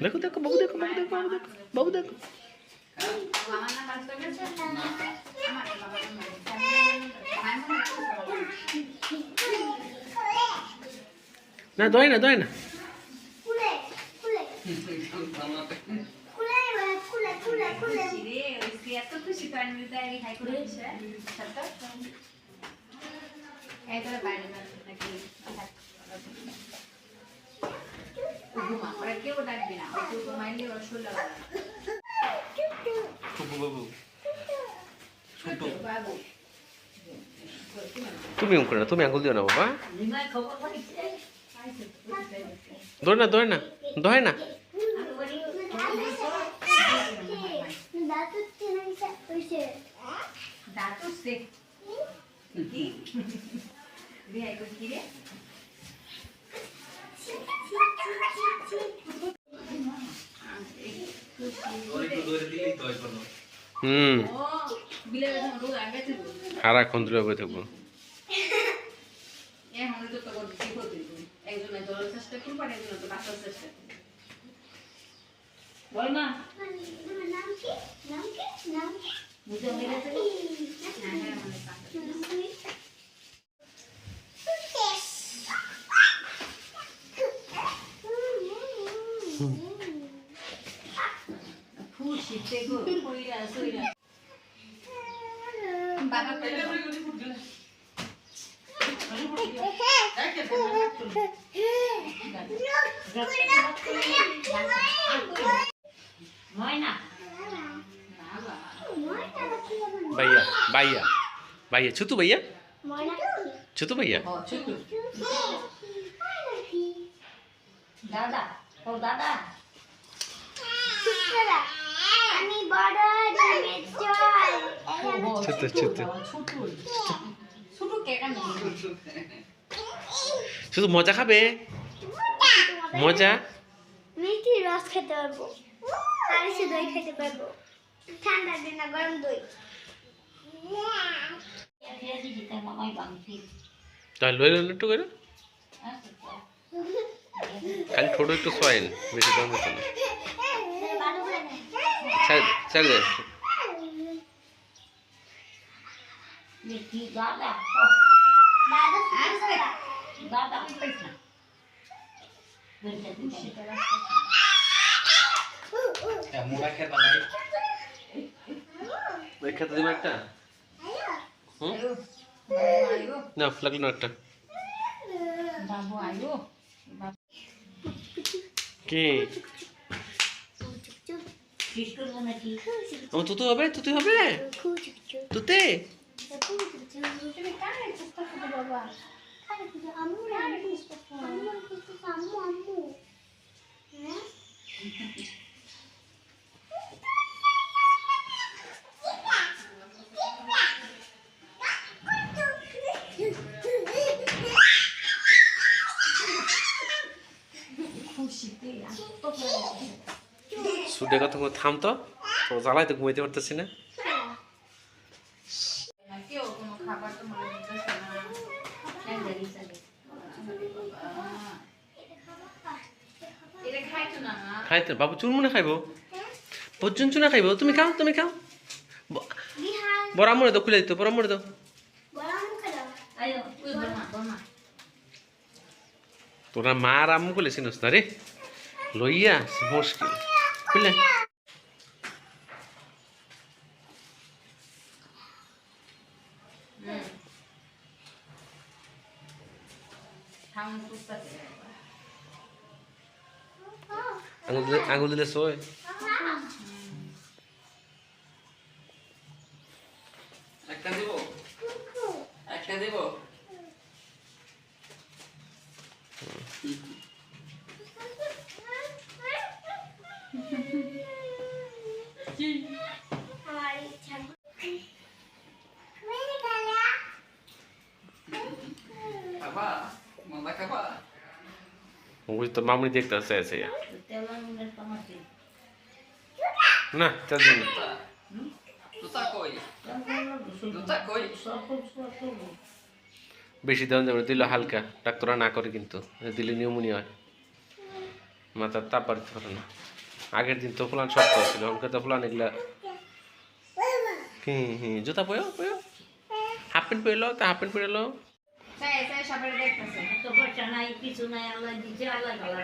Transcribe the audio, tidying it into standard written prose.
দেখো দেখো বাবু দেখো বাবু দেখো বাবু দেখো বাবু দেখো না দয় না দয় না তুমি করে না তুমি আঙুল দিও না বাবা দৌড় না দৌড় না দয় না সারাক্ষণ ধরে বই থাকবো भैया भैया भैया छुतू भैया छुतू भैया दादा ओ दादा छुतू छुतू শুধু মজা খাবে মজা মিষ্টি রস খেতে পারবো আর সে দই খেতে পারবো ঠান্ডা দিন না গরম দই তাই লইল একটু করে খালি ছোট একটু সয়েন বেশি দাম হতো না চল দে दादा दादा पैसा মুড়া খেতে নাই ওই খেতে দিবেন একটা না লাগলো না একটা बाबू आयो কি किसको बना की ও তুতু হবে তুতু হবে তুতে তুমি কানে চেষ্টা করো বাবা কানে কিছু আম্মু না আমি চেষ্টা করো আম্মু কিছু আম্মু আম্মু হ্যাঁ সুদে কথা থাম তো তো জ্বালাই তো ঘুমাইতে পারতেছি না খাইতে বাবু চুরমুনে খাইবো ভোজন চুনা খাইবো তুমি খাও বড় আমরে দাও খুলে দিত বড় আমরে দাও आयो कोई बर्मा बर्मा তোরা মা আর আম্মু বলে চিনস না রে লইয়া মুশকিল খুলে আঙুল দিলে সই একটা দিব वो तो मामूली देखता है ऐसे या ना चल नहीं বেশি দাম যাবে দিলে হালকা ডাক্তাররা না করে কিন্তু দিলে নিউমোনিয়া হয় মাথার তাপ বাড়তে পারে না আগের দিন তো ফুলান শক্ত ছিল ওখানকার তো ফুলান এগুলা জুতা পয়ো পয়ো হাফ প্যান্ট পরে তা হাফ প্যান্ট পরে লো সবাই দেখতেছে তো বর্ষা নাই কিছু নাই আল্লাহ দিচ্ছে আল্লাহ ভালো